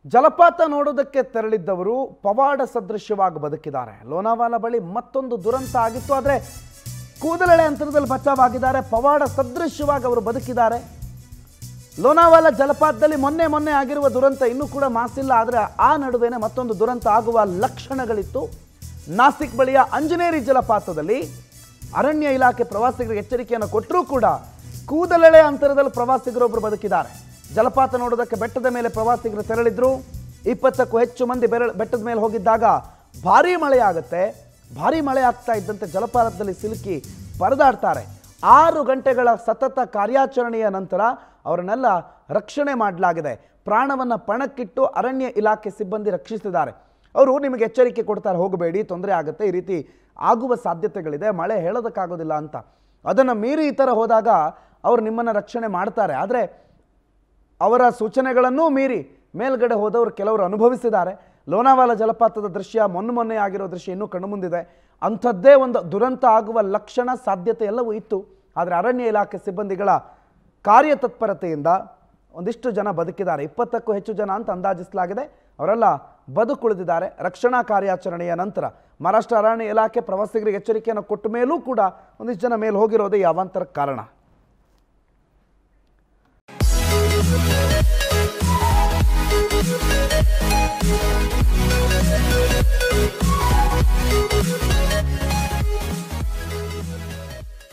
ಜಲಪಾತ ನೋಡೋದಕ್ಕೆ ತೆರಳಿದ್ದವರು ಪವಾಡ ಸದೃಶ್ಯವಾಗಿ ಬದುಕಿದ್ದಾರೆ. ಲೋನಾವಾಲ ಬಳಿ ಮತ್ತೊಂದು ದುರಂತ ಆಗಿತ್ತು, ಆದರೆ ಕೂದಲೆಳೆ ಅಂತರದಲ್ಲಿ ಬಚಾವಾಗಿದ್ದಾರೆ. ಪವಾಡ ಸದೃಶ್ಯವಾಗಿ ಅವರು ಬದುಕಿದ್ದಾರೆ. ಲೋನಾವಾಲ ಜಲಪಾತದಲ್ಲಿ ಮೊನ್ನೆ ಆಗಿರುವ ದುರಂತ ಇನ್ನೂ ಕೂಡ ಮಾಸಿಲ್ಲ, ಆದರೆ ಆ ನಡುವೆನೇ ಮತ್ತೊಂದು ದುರಂತ ಆಗುವ ಲಕ್ಷಣಗಳಿತ್ತು. ನಾಸಿಕ್ ಬಳಿಯ ಅಂಜನೇರಿ ಜಲಪಾತದಲ್ಲಿ ಅರಣ್ಯ ಇಲಾಖೆ ಪ್ರವಾಸಿಗರಿಗೆ ಎಚ್ಚರಿಕೆಯನ್ನು ಕೊಟ್ಟರೂ ಕೂಡ ಕೂದಲೆಳೆ ಅಂತರದಲ್ಲಿ ಪ್ರವಾಸಿಗರೊಬ್ಬರು ಬದುಕಿದ್ದಾರೆ. ಜಲಪಾತ ನೋಡೋದಕ್ಕೆ ಬೆಟ್ಟದ ಮೇಲೆ ಪ್ರವಾಸಿಗರು ತೆರಳಿದ್ರು. 20ಕ್ಕೂ ಹೆಚ್ಚು ಮಂದಿ ಬೆಟ್ಟದ ಮೇಲೆ ಹೋಗಿದ್ದಾಗ ಭಾರೀ ಮಳೆ ಆಗುತ್ತೆ. ಭಾರೀ ಮಳೆ ಆಗ್ತಾ ಇದ್ದಂತೆ ಜಲಪಾತದಲ್ಲಿ ಸಿಲುಕಿ ಪರದಾಡ್ತಾರೆ. 6 ಗಂಟೆಗಳ ಸತತ ಕಾರ್ಯಾಚರಣೆಯ ನಂತರ ಅವರನ್ನೆಲ್ಲ ರಕ್ಷಣೆ ಮಾಡಲಾಗಿದೆ. ಪ್ರಾಣವನ್ನು ಪಣಕ್ಕಿಟ್ಟು ಅರಣ್ಯ ಇಲಾಖೆ ಸಿಬ್ಬಂದಿ ರಕ್ಷಿಸಿದ್ದಾರೆ. ಅವರು ನಿಮಗೆ ಎಚ್ಚರಿಕೆ ಕೊಡ್ತಾರೆ, ಹೋಗಬೇಡಿ, ತೊಂದರೆ ಆಗುತ್ತೆ, ಈ ರೀತಿ ಆಗುವ ಸಾಧ್ಯತೆಗಳಿದೆ, ಮಳೆ ಹೇಳೋದಕ್ಕಾಗೋದಿಲ್ಲ ಅಂತ. ಅದನ್ನು ಮೀರಿ ಈ ಥರ ಹೋದಾಗ ಅವರು ನಿಮ್ಮನ್ನು ರಕ್ಷಣೆ ಮಾಡ್ತಾರೆ. ಆದರೆ ಅವರ ಸೂಚನೆಗಳನ್ನೂ ಮೀರಿ ಮೇಲ್ಗಡೆ ಹೋದವರು ಕೆಲವರು ಅನುಭವಿಸಿದ್ದಾರೆ. ಲೋನಾವಾಲ ಜಲಪಾತದ ದೃಶ್ಯ ಮೊನ್ನೆ ಆಗಿರೋ ದೃಶ್ಯ ಇನ್ನೂ ಕಣ್ಣುಮುಂದಿದೆ. ಅಂಥದ್ದೇ ಒಂದು ದುರಂತ ಆಗುವ ಲಕ್ಷಣ ಸಾಧ್ಯತೆ ಎಲ್ಲವೂ ಇತ್ತು. ಆದರೆ ಅರಣ್ಯ ಇಲಾಖೆ ಸಿಬ್ಬಂದಿಗಳ ಕಾರ್ಯತತ್ಪರತೆಯಿಂದ ಒಂದಿಷ್ಟು ಜನ ಬದುಕಿದ್ದಾರೆ. 20ಕ್ಕೂ ಹೆಚ್ಚು ಜನ ಅಂತ ಅಂದಾಜಿಸಲಾಗಿದೆ. ಅವರೆಲ್ಲ ಬದುಕುಳಿದಿದ್ದಾರೆ. ರಕ್ಷಣಾ ಕಾರ್ಯಾಚರಣೆಯ ನಂತರ ಮಹಾರಾಷ್ಟ್ರ ಅರಣ್ಯ ಇಲಾಖೆ ಪ್ರವಾಸಿಗರಿಗೆ ಎಚ್ಚರಿಕೆಯನ್ನು ಕೊಟ್ಟ ಮೇಲೂ ಕೂಡ ಒಂದಿಷ್ಟು ಜನ ಮೇಲೆ ಹೋಗಿರೋದೇ ಈ ಅವಾಂತರ ಕಾರಣ.